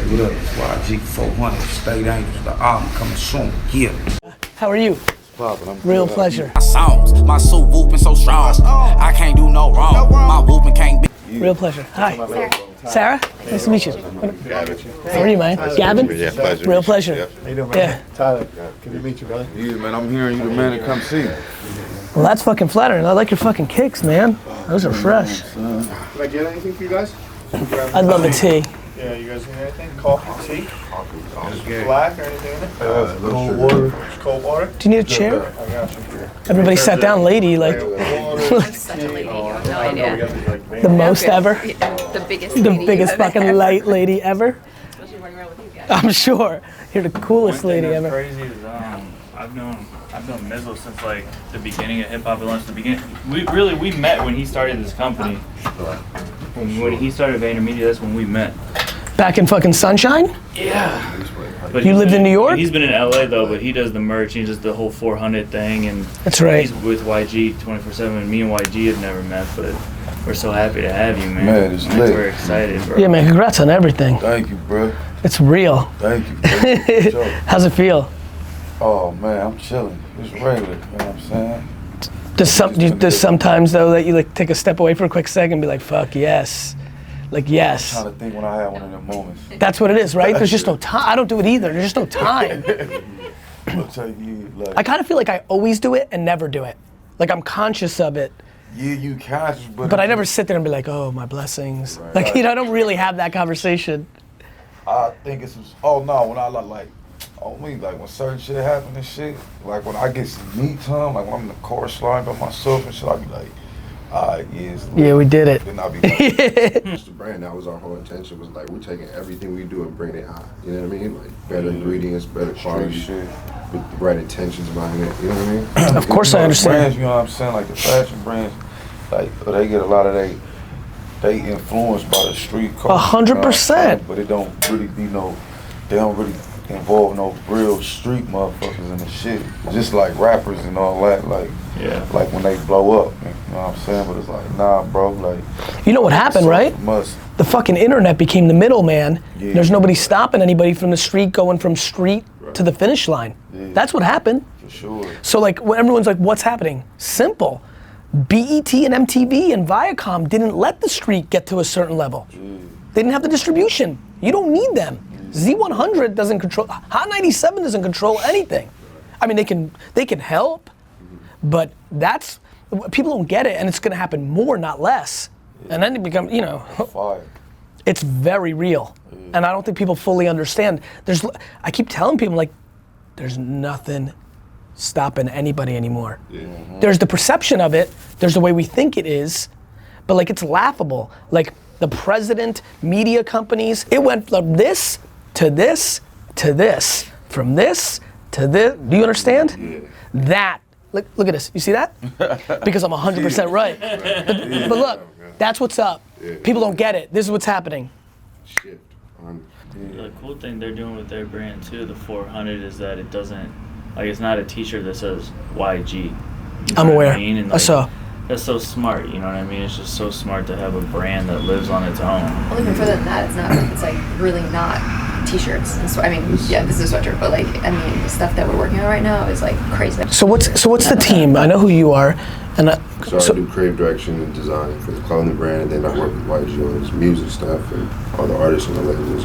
What up? YG 400, State Angels, the album coming soon. Yeah. How are you? I'm Real pleasure. My songs, my suit whooping so strong. I can't do no wrong. My whooping can't be. Real pleasure. Hi. Sarah? Nice to meet you. How are you, man? Gavin? Yeah, pleasure. Real pleasure. Yeah. How you doing, man? Yeah. Tyler, good to meet you, brother. Yeah, man, I'm hearing you the man to come see. Well, that's fucking flattering. I like your fucking kicks, man. Those are fresh. Can I get anything for you guys? I'd love a tea. Yeah, you guys need anything? Coffee, tea? Black or anything in it? Cold water. Just cold water? Do you need a chair? I got you here. Everybody sat down, lady, like Water. Such a lady, you have no idea. the most ever. The biggest The lady biggest you have fucking ever. light lady ever. Especially running around with you guys. I'm sure. You're the coolest lady That's ever. crazy is I've known Mizzo since like the beginning of hip hop and lunch. The beginning, we met when he started this company. When he started VaynerMedia, that's when we met. Back in fucking Sunshine? Yeah. But You he's lived been- in New York? He's been in LA though, but he does the merch. He does the whole 4hunnid thing, and That's right. he's with YG 24/7. And me and YG have never met, but we're so happy to have you, man. Man, it's Like, lit. We're excited, bro. Yeah, man, congrats on everything. Thank you, bro. It's real. Thank you, bro. Sure. How's it feel? Oh, man, I'm chilling. It's regular, you know what I'm saying? Does sometimes though that you like take a step away for a quick second and be like, fuck yes. Like, yes. I'm trying to think when I had one of them moments. That's what it is, right? There's just no time. I don't do it either. There's just no time. I'll tell you, like, I kind of feel like I always do it and never do it. Like I'm conscious of it, yeah, you conscious, but I never sit there and be like, oh, my blessings. Right. Like, you know, I don't really have that conversation. I think it's, oh no, when I like, oh me, like when certain shit happen and shit, like when I get some me time, like when I'm in the car sliding by myself and shit, I be like, alright, yeah, it's lit. Yeah, we did it. Then I be like, It's the brand. That was our whole intention. Was like we're taking everything we do and bringing it high. You know what I mean? Like better ingredients, better quality, shit. with the right intentions behind it. You know what I mean? Of course I the understand. brands, you know what I'm saying? Like the fashion brands, like they get a lot of they influenced by the street culture. 100%. But it don't really be they don't really involve no real street motherfuckers in the shit. Just like rappers and all that, like Yeah. like when they blow up, you know what I'm saying? But it's like, nah, bro, like You know what happened, right? Must. The fucking internet became the middleman. Yeah. There's nobody stopping anybody from the street going from street to the finish line. Yeah. That's what happened. For sure. So like when everyone's like, what's happening? Simple. BET and MTV and Viacom didn't let the street get to a certain level. They didn't have the distribution. You don't need them. Z100 doesn't control, Hot 97 doesn't control anything. I mean, they can help, but that's, people don't get it, and it's gonna happen more, not less. And then it becomes, you know, Fire. it's very real. And I don't think people fully understand. I keep telling people, like, there's nothing stopping anybody anymore. There's the perception of it, there's the way we think it is, but like it's laughable. Like the president, media companies, it went from this to this to this, from this to this. Do you understand? That, look at this, you see that? Because I'm 100% right. But look, that's what's up. People don't get it. This is what's happening. Shift on. The cool thing they're doing with their brand too, the 4hunnid, is that it doesn't, like it's not a t-shirt that says YG. You know I'm what aware. I mean? And, I like, saw. That's so smart, you know what I mean? It's just so smart to have a brand that lives on its own. Well, even further than that, it's like really not t-shirts. I mean, yeah, this is a sweatshirt, but like, I mean, the stuff that we're working on right now is like crazy. So what's the team? I know who you are, and So I do creative direction and design for the clothing brand, and then I work with YG on his music stuff and all the artists and the labels.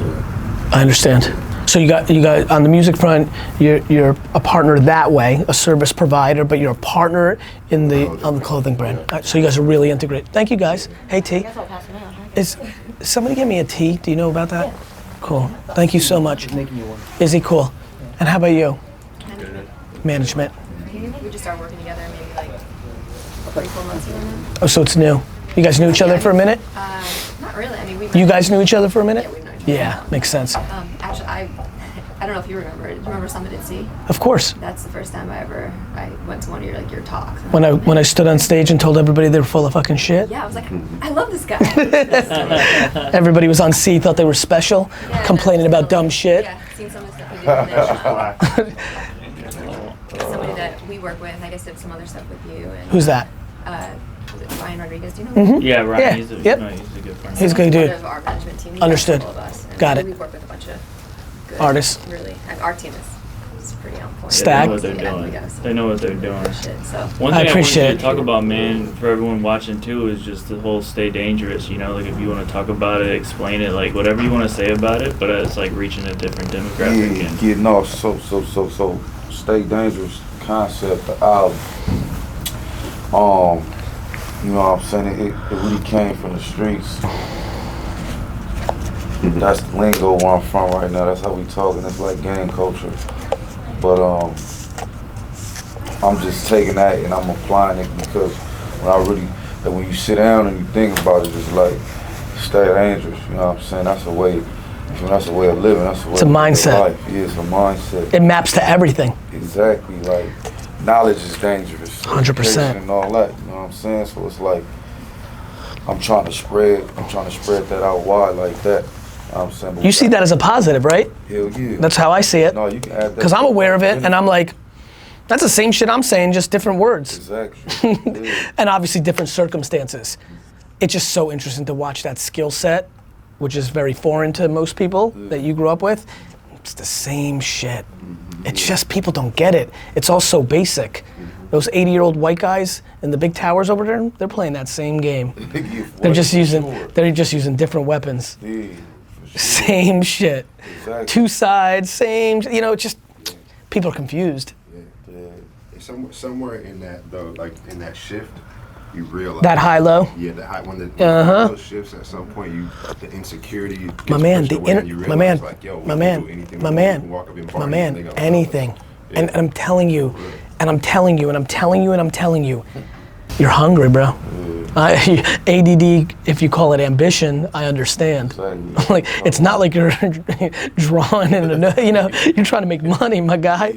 I understand. So you got on the music front, you're a partner that way, a service provider, but you're a partner on the clothing brand. So you guys are really integrated. Thank you guys. Hey T. I'll pass it out. Is somebody give me a tea? Do you know about that? Cool. Thank you so much. Is he cool? And how about you? Management. We just started working together maybe like 3-4 months ago now. Oh, so it's new. You guys knew each other for a minute? Not really. I mean, You guys knew each other for a minute? Yeah, we've known each other. Yeah, makes sense. Actually, I don't know if you remember. Do you remember Summit at Sea? Of course. That's the first time I went to one of your talks. When I stood on stage and told everybody they were full of fucking shit. Yeah, I was like, I love this guy. Everybody was on C, thought they were special, Yeah, complaining about dumb shit. Yeah, seen some of the stuff you do. And somebody that we work with, I guess did some other stuff with you. And, Who's that? Ryan Rodriguez, do you know him? Yeah, Ryan. Yeah. He's a, Yep. no, he's a good friend. He's a good dude. Part of our management team. He Understood. knows all of us, and Got it. We work with a bunch of good Artists. Really, and our team is pretty on point. Stag. They know what they're doing. They know what they're doing. Shit, so. One I thing I, appreciate want you it. to talk about, man, for everyone watching too, is just the whole stay dangerous. You know, like if you want to talk about it, explain it, like whatever you want to say about it, but it's like reaching a different demographic. Yeah, and getting off so stay dangerous concept, the album. You know what I'm saying? It really came from the streets. That's the lingo where I'm from right now. That's how we talking. It's like gang culture. But I'm just taking that and I'm applying it because when you sit down and you think about it, it's like stay dangerous. You know what I'm saying? That's a way. That's a way of living. That's a way. It's a of mindset. life. Yeah, it's a mindset. It maps to everything. Exactly. Like knowledge is dangerous. 100%. Education and all that. You know what I'm saying? So it's like I'm trying to spread that out wide like that. You know what I'm saying? But You see that as a positive, right? Hell yeah. That's how I see it. No, you can add that. Because I'm aware of it, and I'm like, that's the same shit I'm saying, just different words. Exactly. Yeah. And obviously different circumstances. It's just so interesting to watch that skill set, which is very foreign to most people that you grew up with. It's the same shit. It's just people don't get it. It's all so basic. Those 80-year-old white guys in the big towers over there, they're playing that same game. They're just using different weapons. Yeah, for sure. Same shit. Exactly. Two sides, same, you know, just people are confused. And somewhere in that though, like in that shift, you realize That high-low. Yeah, the high when those shifts at some point, the insecurity. Gets My man, pushed away and you my realize, man, like, yo, we my can man, do anything my we want. man, We can walk up in my parties and man, they gonna anything. love us. And Yeah. I'm telling you, and I'm telling you, and I'm telling you, and I'm telling you, you're hungry, bro. ADD, if you call it ambition, I understand. Exactly. Like, it's not like you're drawn in, you know, you're trying to make money, my guy.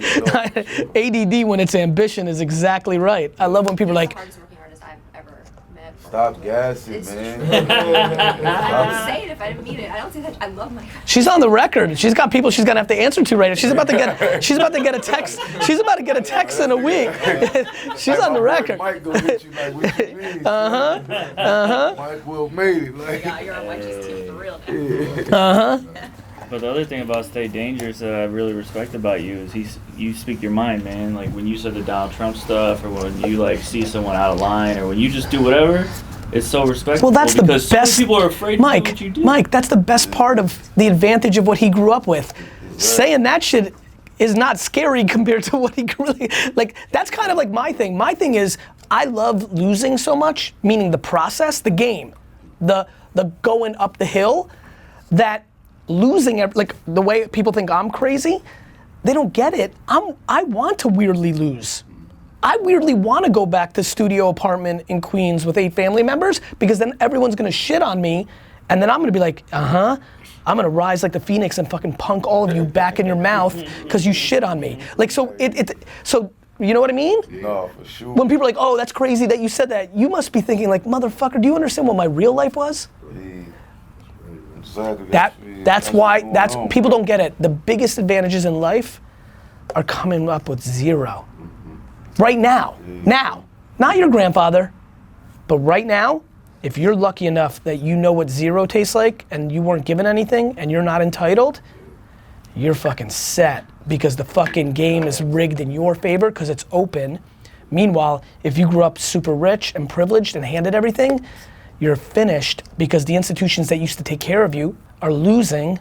ADD when it's ambition is exactly right. I love when people are like, the hardest working artist I've ever met. Stop gassing, It's man. I would say it if I didn't mean it. I don't say that. I love my. she's on the record. She's got people she's gonna have to answer to right now. She's about to get a text. She's about to get a text in a week. She's on the record. Mike go hit you like, what you mean? Mike Will made it. Like, Yeah, you're on Mikey's team for real now. But the other thing about Stay Dangerous that I really respect about you is you speak your mind, man. Like when you said the Donald Trump stuff, or when you like see someone out of line, or when you just do whatever, it's so respectful. Well, that's the because so many best. people are afraid to do what you do. Mike, that's the best part of the advantage of what he grew up with. Saying that shit is not scary compared to what he really, like, that's kind of like my thing. My thing is, I love losing so much, meaning the process, the game, the going up the hill, that losing, like the way people think I'm crazy, they don't get it. I want to weirdly lose. I weirdly want to go back to studio apartment in Queens with 8 family members, because then everyone's gonna shit on me, and then I'm gonna be like, I'm gonna rise like the phoenix and fucking punk all of you back in your mouth because you shit on me. Like, so so you know what I mean? no, for sure. When people are like, oh, that's crazy that you said that, you must be thinking like, motherfucker, do you understand what my real life was? Yeah. Exactly. That's why people don't get it. The biggest advantages in life are coming up with zero. Right now. Now. Not your grandfather, but right now, if you're lucky enough that you know what zero tastes like and you weren't given anything and you're not entitled, you're fucking set, because the fucking game is rigged in your favor because it's open. Meanwhile, if you grew up super rich and privileged and handed everything, you're finished because the institutions that used to take care of you are losing.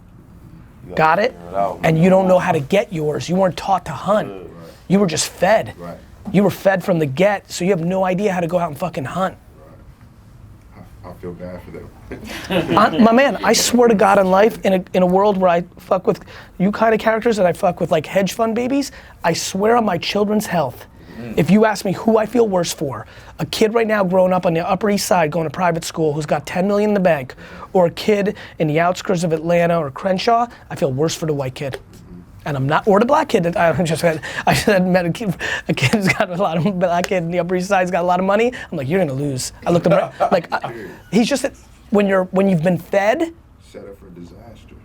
Got it? And you don't know how to get yours. You weren't taught to hunt. You were just fed. Right. You were fed from the get, so you have no idea how to go out and fucking hunt. I feel bad for them. My man, I swear to God, in life, in a world where I fuck with you kind of characters and I fuck with like hedge fund babies, I swear on my children's health. If you ask me who I feel worse for, a kid right now growing up on the Upper East Side going to private school who's got 10 million in the bank, or a kid in the outskirts of Atlanta or Crenshaw, I feel worse for the white kid. And I'm not, or the black kid that I just met a kid who's got a lot of, black kid in the Upper East Side's got a lot of money. I'm like, you're gonna lose. I looked at him, like, he's just, when you've been fed. Set up for disaster.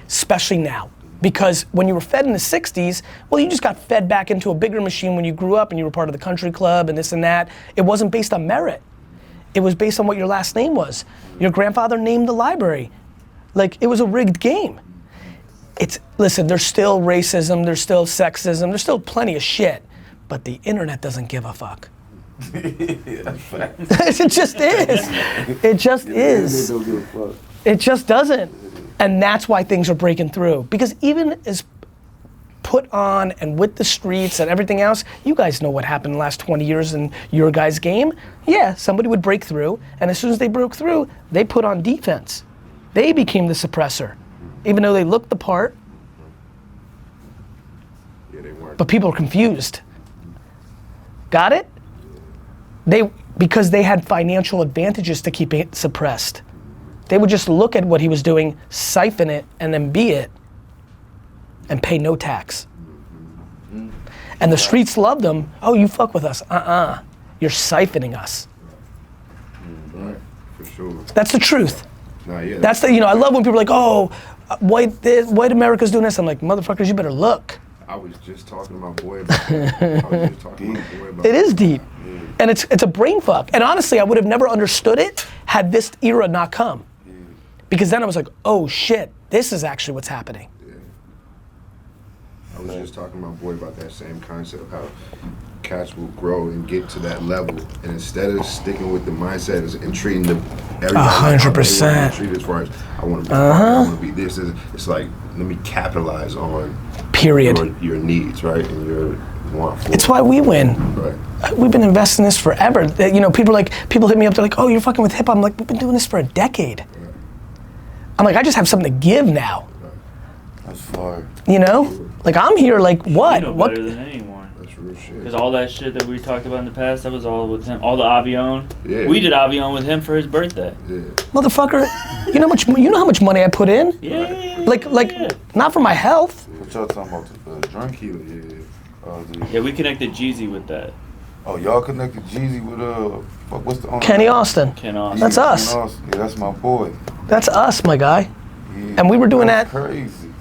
Especially now. Because when you were fed in the 60s, well, you just got fed back into a bigger machine when you grew up and you were part of the country club and this and that. It wasn't based on merit. it was based on what your last name was. Your grandfather named the library. Like, it was a rigged game. Listen, there's still racism, there's still sexism, there's still plenty of shit, but the internet doesn't give a fuck. It just is. It just is. It just doesn't. And that's why things are breaking through. Because even as put on and with the streets and everything else, you guys know what happened in the last 20 years in your guys' game. Yeah, somebody would break through, and as soon as they broke through, they put on defense. They became the suppressor, even though they looked the part. Yeah, they weren't. But people are confused. Got it? Because they had financial advantages to keep it suppressed. They would just look at what he was doing, siphon it, and then be it, and pay no tax. And the streets loved them. Oh, you fuck with us. You're siphoning us. Right, for sure. That's the truth. Nah, yeah. That's the, I love when people are like, oh, white America's doing this. I'm like, motherfuckers, you better look. I was just talking to my boy about that. It is deep. Yeah. And it's a brain fuck. And honestly, I would have never understood it had this era not come. Yeah. Because then I was like, oh shit, this is actually what's happening. Yeah. I was just talking to my boy about that same concept, how cats will grow and get to that level, and instead of sticking with the mindset and treating everybody 100%. treat as far as I want to be, I want to be this. It's like, let me capitalize on Period. your needs, right, and your want for. It's why we win. Right. We've been investing in this forever. People hit me up. They're like, "Oh, you're fucking with hip hop." I'm like, "We've been doing this for a decade." Right. I'm like, I just have something to give now. That's fire. Like I'm here. Like what? You know What? better than anyone. That's real shit. Because all that shit that we talked about in the past, that was all with him. All the Avion. Yeah. We did Avion with him for his birthday. Yeah. Motherfucker, you know how much money I put in? Yeah. Like not for my health. What y'all talking about? The drink? Yeah. Yeah, we connected Jeezy with that. Oh, y'all connected Jeezy with what's the owner? Kenny Austin. Ken Austin. That's us. Ken Austin. Yeah, that's my boy. That's us, my guy. Yeah, And we were doing that's that. Crazy.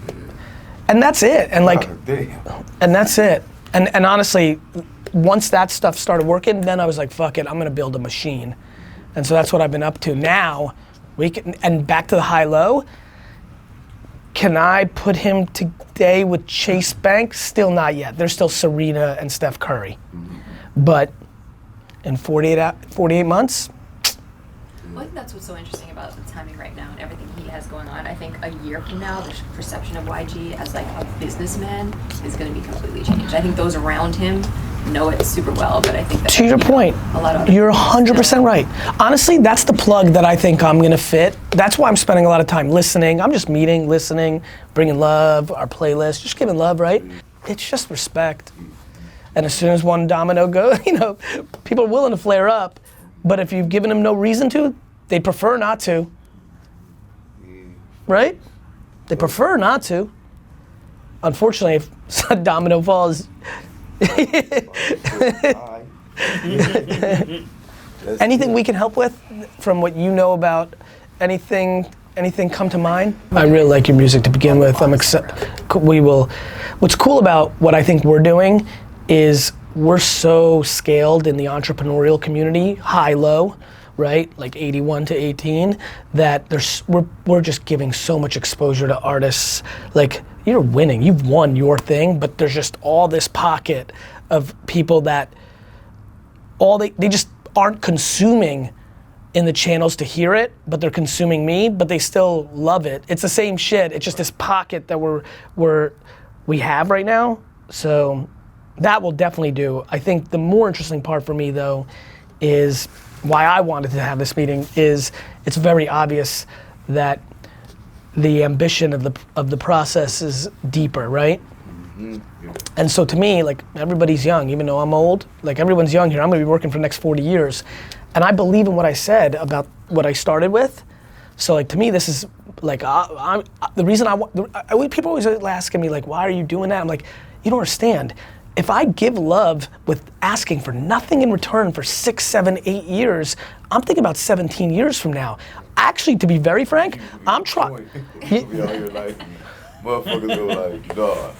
And that's it. And like, God damn. and that's it. And honestly, once that stuff started working, then I was like, fuck it, I'm gonna build a machine. And so that's what I've been up to. Now, and back to the high-low, can I put him today with Chase Bank? Still not yet. There's still Serena and Steph Curry. But in 48 months. Well, I think that's what's so interesting about the timing right now and everything he has going on. I think a year from now, the perception of YG as like a businessman is going to be completely changed. I think those around him know it super well, but I think that To your point, a lot of you're 100% right. Honestly, that's the plug that I think I'm gonna fit. That's why I'm spending a lot of time listening. I'm just meeting, listening, bringing love, our playlist, just giving love, right? It's just respect. And as soon as one domino goes, people are willing to flare up, but if you've given them no reason to, they prefer not to. Right? They prefer not to. Unfortunately, if a domino falls, anything we can help with from what you know about anything come to mind? I really like your music to begin with. I'm excited. What's cool about what I think we're doing is we're so scaled in the entrepreneurial community, high-low, right? Like 81 to 18, that we're just giving so much exposure to artists. Like, you're winning, you've won your thing, but there's just all this pocket of people that they just aren't consuming in the channels to hear it, but they're consuming me, but they still love it. It's the same shit, it's just this pocket that we have right now. So that will definitely do. I think the more interesting part for me though is why I wanted to have this meeting is it's very obvious that the ambition of the process is deeper, right? Mm-hmm. Yeah. And so to me, like, everybody's young, even though I'm old, like everyone's young here. I'm gonna be working for the next 40 years. And I believe in what I said about what I started with. So like, to me, this is like, the reason people always asking me like, why are you doing that? I'm like, you don't understand. If I give love with asking for nothing in return for 6, 7, 8 years, I'm thinking about 17 years from now. Actually, to be very frank, I'm trying. We out here like, motherfuckers go like, dog.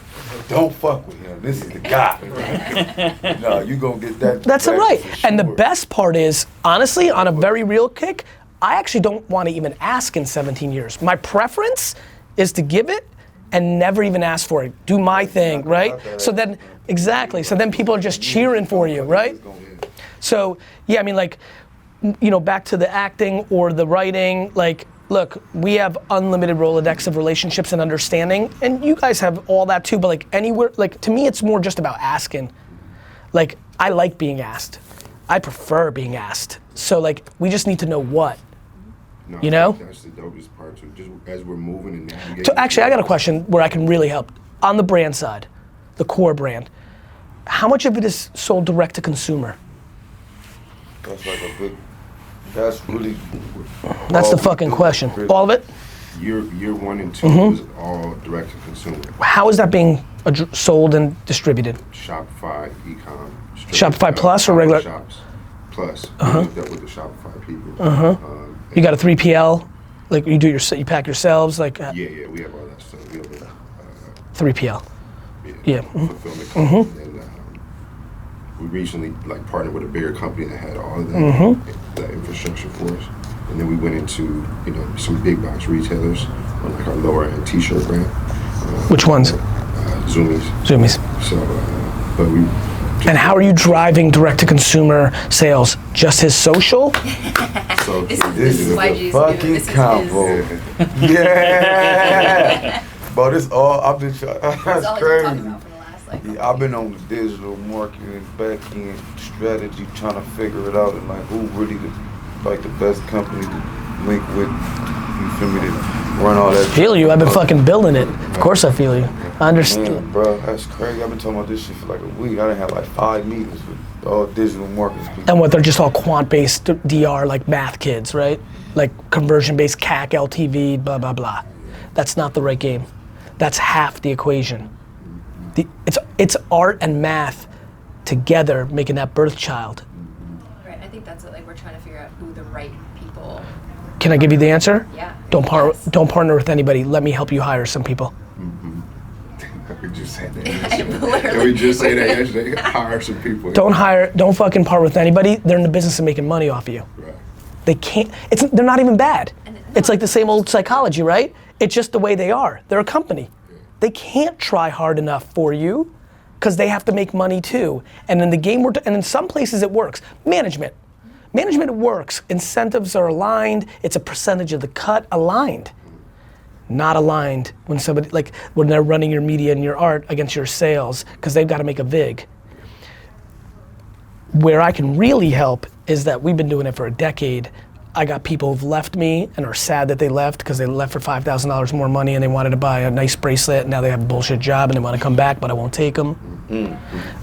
Don't fuck with him. This is the guy. No, you gonna get that. That's back right. for And the sure. best part is, honestly, on a very real kick, I actually don't want to even ask in 17 years. My preference is to give it and never even ask for it. Do my thing, right? So then, exactly. So then people are just cheering for you, right? So, yeah, I mean, like, you know, back to the acting or the writing, like, look, we have unlimited Rolodex of relationships and understanding, and you guys have all that too, but like anywhere, like to me, it's more just about asking. Like, I like being asked. I prefer being asked. So like, we just need to know what. No, You know? That's the dopest part too. Just as we're moving and navigating. So actually, I got a question where I can really help. On the brand side, the core brand, how much of it is sold direct to consumer? That's like a big. That's really. That's all the we fucking do. question. All of it? Year 1 and 2 Mm-hmm. is all direct to consumer. How is that being sold and distributed? Shopify, e-com. Shopify Plus or regular? Shops Plus. We hooked up with the Shopify people. You got a 3PL? Like you do you pack yourselves? Like Yeah, we have all that stuff. We have a 3PL. Yeah. fulfillment company. And we recently like partnered with a bigger company that had all of that infrastructure for us. And then we went into, you know, some big box retailers on like our lower end t-shirt brand. Which ones? Zoomies. Zoomies. So, but we. And how are you driving direct to consumer sales? Just his social? So This This is is why a Jesus fucking knew. This is combo. Yeah. But it's all I've been. That's all I've been talking crazy. about for the last like. Yeah, I've been on the digital marketing back end strategy, trying to figure it out and like who really the best company to link with. You feel me? To run all that. Feel you, I've been fucking building it. Of course I feel you. I understand. Man, bro, that's crazy. I've been talking about this shit for like a week. I done had like 5 meetings with all digital marketing people. And what, they're just all quant-based DR, like math kids, right? Like conversion-based CAC, LTV, blah, blah, blah. That's not the right game. That's half the equation. It's art and math together making that birth child. Right. I think that's it. Like we're trying to figure out who the right people. Can I give you the answer? Yeah. Don't Yes. partner with anybody. Let me help you hire some people. we just said that I yesterday. literally- Did we just say that yesterday? Hire some people. Don't fucking part with anybody. They're in the business of making money off of you. Right. They can't, they're not even bad. And it- It's like the same old psychology, right? It's just the way they are. They're a company. They can't try hard enough for you because they have to make money too. And in the game, and in some places it works. Management it works. Incentives are aligned. It's a percentage of the cut aligned. Not aligned when somebody, like when they're running your media and your art against your sales because they've got to make a vig. Where I can really help is that we've been doing it for a decade. I got people who've left me and are sad that they left because they left for $5,000 more money and they wanted to buy a nice bracelet and now they have a bullshit job and they want to come back, but I won't take them.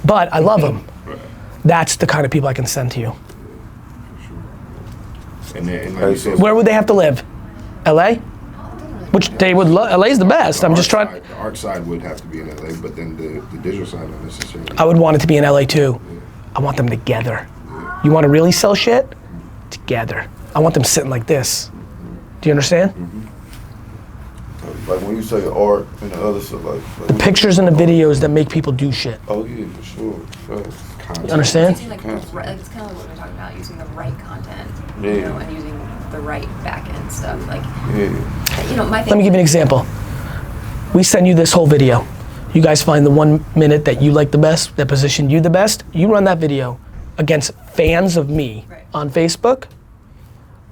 But I love them. That's the kind of people I can send to you. And then, like you said, Where would they have to live? LA? Which they would love, LA's the best. I'm just trying, The art side would have to be in LA, but then the digital side not necessarily. I would want it to be in LA too. I want them together. You want to really sell shit? Together. I want them sitting like this. Do you understand? Like when you say art and the other stuff, like Pictures and the videos that make people do shit. Oh yeah, for sure. You understand? Using like, Content. like it's kind of like what we're talking about, using the right content, Yeah. you know, and using the right back end stuff. Like, Yeah. you know, my thing. Let me give you an example. We send you this whole video. You guys find the 1 minute that you like the best, that positioned you the best. You run that video against fans of me Right. on Facebook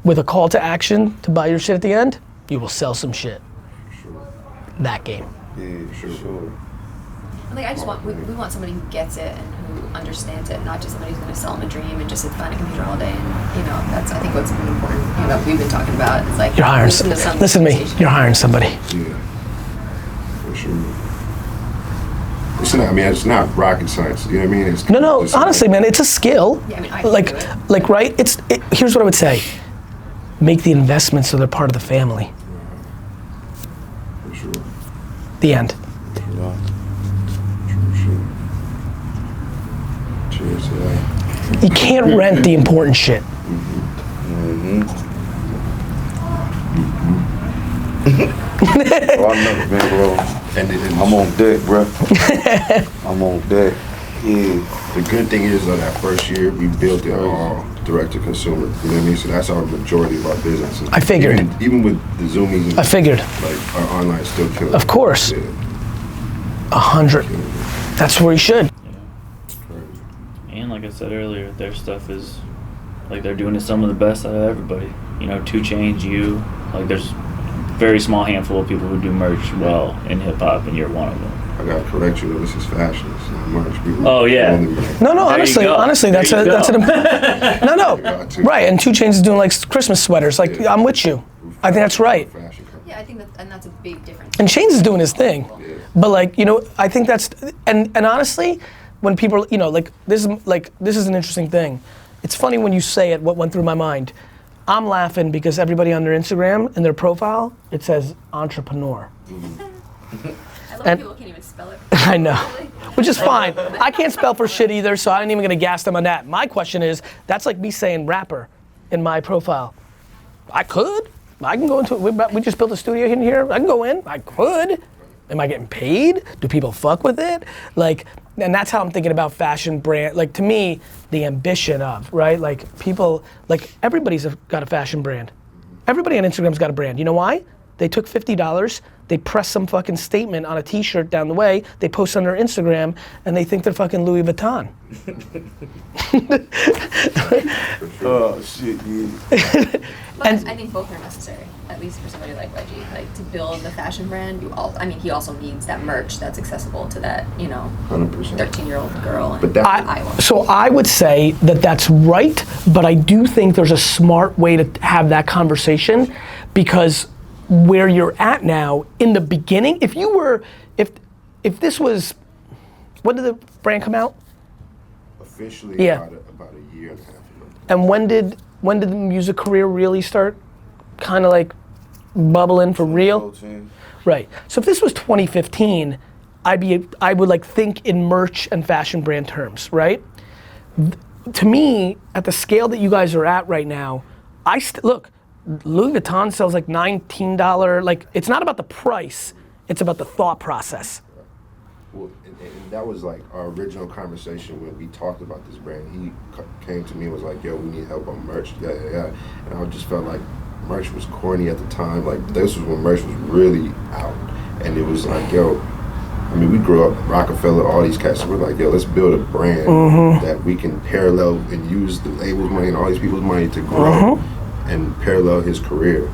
with a call to action to buy your shit at the end. You will sell some shit. That game. Yeah, sure. Like I just want we want somebody who gets it and who understands it, not just somebody who's going to sell them a dream and just sit behind a computer all day. And you know, that's I think what's been important. You know, we've been talking about. It's like You're hiring. Listen to me. You're hiring somebody. Yeah, for sure. It's not. I mean, it's not rocket science. You know what I mean? It's No. it's Honestly, man, it's a skill. Yeah, I mean, I can like, do it. like, right? Here's what I would say. Make the investment so they're part of the family. For sure. The end. Cheers to that. You can't rent the important shit. Oh, I know, man, bro. And I'm on deck, bro. I'm on deck. Yeah. the good thing is that first year we built it all direct to consumer. You know what I mean? So that's our majority of our business. I figured. Even with the Zoomies. And I figured. Like our online still killing. Of course. Yeah. 100. That's where you should. And like I said earlier, their stuff is like they're doing some of the best out of everybody. You know, 2 Chainz, you, like there's very small handful of people who do merch well in hip hop, and you're one of them. I gotta correct you though. This is fashion. It's not merch. Oh, yeah. No, There you go. honestly, that's There you that's go. no, right. And 2 Chainz is doing like Christmas sweaters. Like I'm with you. I think that's right. Yeah, I think that's a big difference. And Chainz is doing his thing, but like I think that's and honestly, when people like this is an interesting thing. It's funny when you say it. What went through my mind? I'm laughing because everybody on their Instagram in their profile it says entrepreneur. I love when people can't even spell it. I know, which is fine. I can't spell for shit either, so I ain't even gonna gas them on that. My question is, that's like me saying rapper in my profile. I can go into it. We just built a studio in here. I can go in. I could. Am I getting paid? Do people fuck with it? Like, and that's how I'm thinking about fashion brand. Like to me, the ambition of, right? Like people, like everybody's got a fashion brand. Everybody on Instagram's got a brand. You know why? They took $50, they press some fucking statement on a t-shirt down the way, they post on their Instagram, and they think they're fucking Louis Vuitton. Oh, shit, yeah. But I think both are necessary, at least for somebody like YG. Like to build the fashion brand, he also needs that merch that's accessible to that, 100%. 13-year-old girl. But that, So I would say that that's right, but I do think there's a smart way to have that conversation because where you're at now, in the beginning, if this was, when did the brand come out? officially Yeah. about a year and a half ago. And when did the music career really start kind of like bubbling for real? Right. So if this was 2015, I would like think in merch and fashion brand terms, right? To me, at the scale that you guys are at right now, look, Louis Vuitton sells like $19, like it's not about the price, it's about the thought process. Well, and that was like our original conversation when we talked about this brand. He came to me and was like, yo, we need help on merch, yeah. And I just felt like merch was corny at the time. Like this was when merch was really out. And it was like, yo, I mean, we grew up Rockefeller, all these cats, we're like, yo, let's build a brand that we can parallel and use the label's money and all these people's money to grow and parallel his career.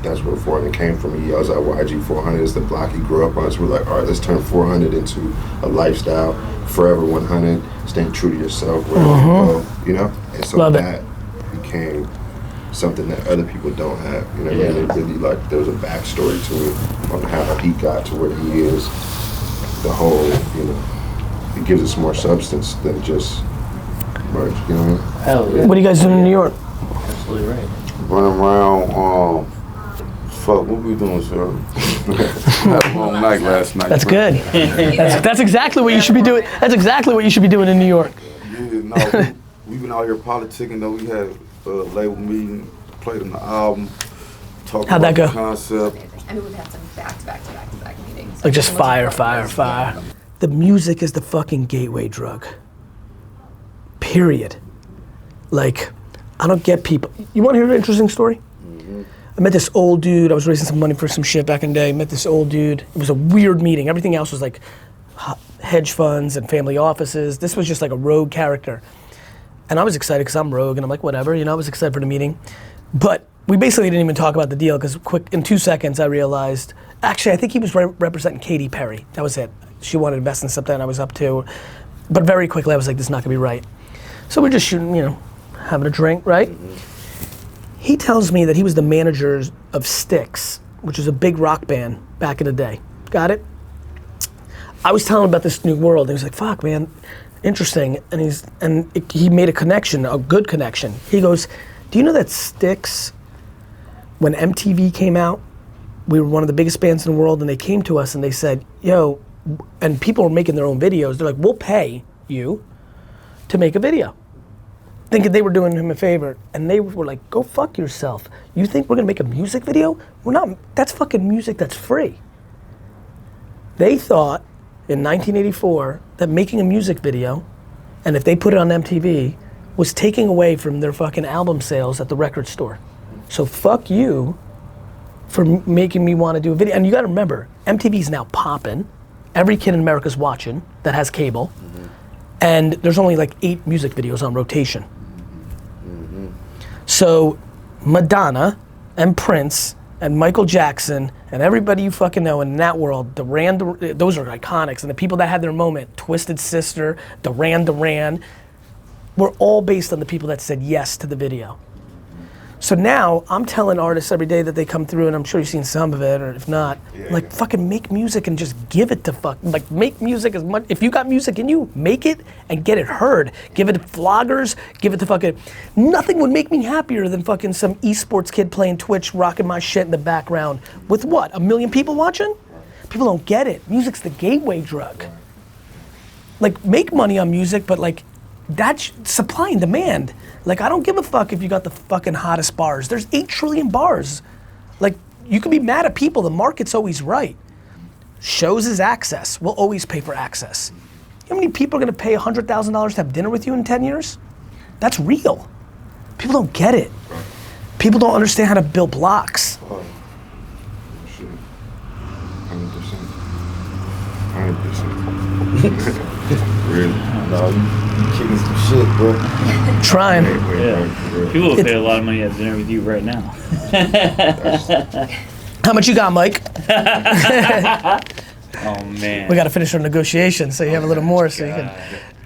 That's where 4hunnid came from. He yells out YG 4hunnid is the block he grew up on. So we're like, all right, let's turn 4hunnid into a lifestyle, forever 100, staying true to yourself, wherever you go, And so that became something that other people don't have, And it really like, there was a backstory to it on how he got to where he is. The whole, it gives us more substance than just merch, you know what I mean? Hell yeah. What are you guys doing in New York? Absolutely right. Running around, fuck, what we doing, sir? Had a long night last night. That's good. That's exactly what you should be doing. That's exactly what you should be doing in New York. Yeah, no, we've been out here politicking though. We had a label meeting, played on the album, talked How'd about that go? the concept. I mean, we've had some back-to-back meetings. Like just For the most fire. part, The music is the fucking gateway drug. Period. Like, I don't get people. You want to hear an interesting story? I met this old dude. I was raising some money for some shit back in the day. Met this old dude. It was a weird meeting. Everything else was like hedge funds and family offices. This was just like a rogue character. And I was excited because I'm rogue and I'm like, whatever, I was excited for the meeting. But we basically didn't even talk about the deal because in 2 seconds I realized, actually I think he was representing Katy Perry. That was it. She wanted to invest in something I was up to. But very quickly I was like, this is not gonna be right. So we're just shooting, having a drink, right? He tells me that he was the manager of Styx, which is a big rock band back in the day. Got it? I was telling him about this new world, and he was like, fuck, man, interesting. And he made a connection, a good connection. He goes, do you know that Styx, when MTV came out, we were one of the biggest bands in the world, and they came to us and they said, yo, and people were making their own videos. They're like, we'll pay you to make a video. thinking they were doing him a favor, and they were like, go fuck yourself. You think we're gonna make a music video? We're not, that's fucking music that's free. They thought in 1984 that making a music video, and if they put it on MTV, was taking away from their fucking album sales at the record store. So fuck you for making me wanna do a video. And you gotta remember, MTV's now popping. Every kid in America's watching that has cable. And there's only like 8 music videos on rotation. So Madonna and Prince and Michael Jackson and everybody you fucking know in that world, those are iconics. And the people that had their moment, Twisted Sister, Duran, were all based on the people that said yes to the video. So now I'm telling artists every day that they come through, and I'm sure you've seen some of it, or if not, fucking make music and just give it to like make music as much, if you got music in you, make it and get it heard. Give it to vloggers, give it to fucking, nothing would make me happier than fucking some esports kid playing Twitch, rocking my shit in the background with what, 1 million people watching? People don't get it. Music's the gateway drug. Like make money on music, but like that's supply and demand. Like, I don't give a fuck if you got the fucking hottest bars. There's 8 trillion bars. Like, you can be mad at people, the market's always right. Shows is access, we'll always pay for access. You know how many people are gonna pay $100,000 to have dinner with you in 10 years? That's real. People don't get it. People don't understand how to build blocks. Oh, shit. 100%. Really? No, you kicking some shit, bro. Trying. Yeah. People will pay a lot of money at dinner with you right now. How much you got, Mike? Oh man. We gotta finish our negotiation, so you have a little more, so you can.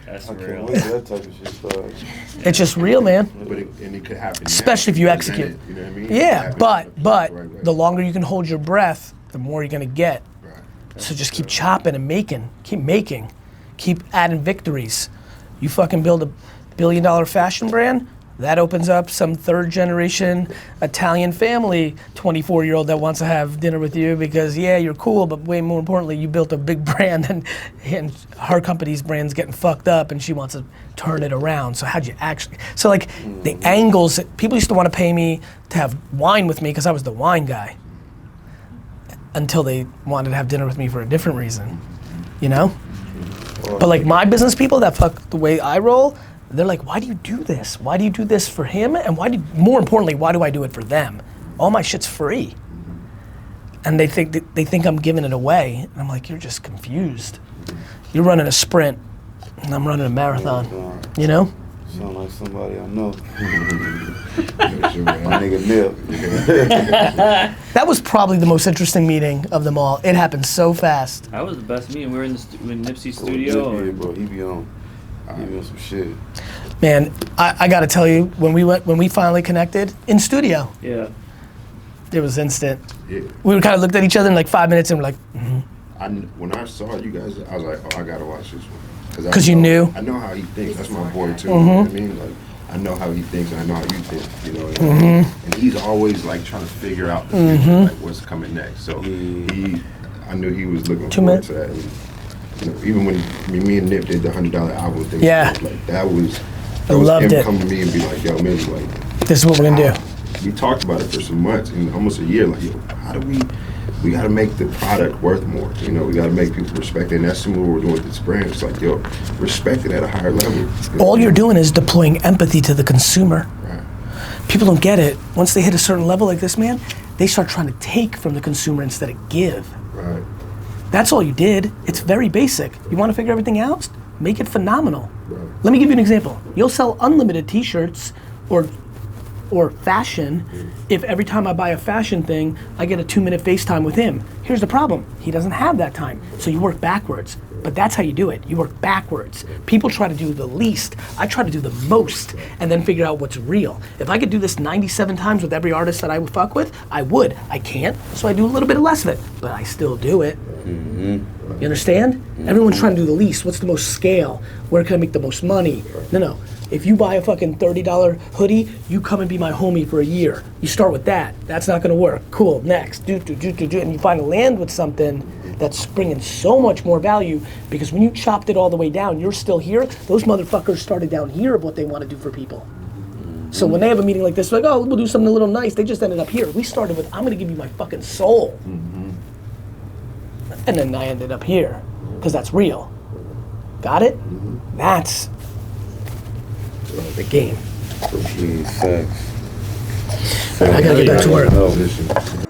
That's I can't real. wait till that type of shit starts. It's just real, man. But it could happen. Especially if you execute. You know what I mean? Yeah, but Right. the longer you can hold your breath, the more you're gonna get. Right. So just keep chopping and making. Keep making. Keep adding victories. You fucking build a $1 billion fashion brand, that opens up some 3rd generation Italian family, 24-year-old that wants to have dinner with you because yeah, you're cool, but way more importantly, you built a big brand and her company's brand's getting fucked up and she wants to turn it around. So how'd you actually, so like the angles, people used to want to pay me to have wine with me because I was the wine guy until they wanted to have dinner with me for a different reason, you know? But like my business people that fuck the way I roll, they're like, why do you do this? Why do you do this for him? And more importantly, why do I do it for them? All my shit's free. And they think I'm giving it away. And I'm like, you're just confused. You're running a sprint and I'm running a marathon, you know? Sound like somebody I know. My nigga Nip. That was probably the most interesting meeting of them all. It happened so fast. That was the best meeting. We were in Nipsey's studio. Yeah, bro, he be on some shit. Man, I gotta tell you, when we finally connected in studio, Yeah. it was instant. Yeah. We kind of looked at each other in like 5 minutes and we're like, When I saw you guys, I was like, oh, I gotta watch this one. 'Cause you knew? I know how he thinks. That's my boy too. You know what I mean? Like, I know how he thinks and I know how you think. You know what I mean? And he's always like trying to figure out the future, like what's coming next. So I knew he was looking forward to that. And, you know, even when me and Nip did the $100 album thing, like that was him come to me and be like, yo, man, like, this is what we're gonna do. We talked about it for some months and almost a year. Like, yo, how do we got to make the product worth more. You know, we got to make people respect it. And that's what we're doing with this brand. It's like, yo, respect it at a higher level. You know? All you're doing is deploying empathy to the consumer. Right. People don't get it. Once they hit a certain level like this, man, they start trying to take from the consumer instead of give. Right. That's all you did. It's very basic. You want to figure everything out? Make it phenomenal. Right. Let me give you an example. You'll sell unlimited t-shirts or fashion if every time I buy a fashion thing, I get a 2-minute FaceTime with him. Here's the problem, he doesn't have that time. So you work backwards, but that's how you do it. You work backwards. People try to do the least, I try to do the most and then figure out what's real. If I could do this 97 times with every artist that I would fuck with, I would. I can't, so I do a little bit less of it, but I still do it. You understand? Everyone's trying to do the least. What's the most scale? Where can I make the most money? No. If you buy a fucking $30 hoodie, you come and be my homie for a year. You start with that. That's not gonna work. Cool, next. And you finally land with something that's bringing so much more value, because when you chopped it all the way down, you're still here. Those motherfuckers started down here of what they want to do for people. So when they have a meeting like this, like, oh, we'll do something a little nice, they just ended up here. We started with, I'm gonna give you my fucking soul. And then I ended up here, because that's real. Got it? That's the game. Facts. I gotta get back to work. Position.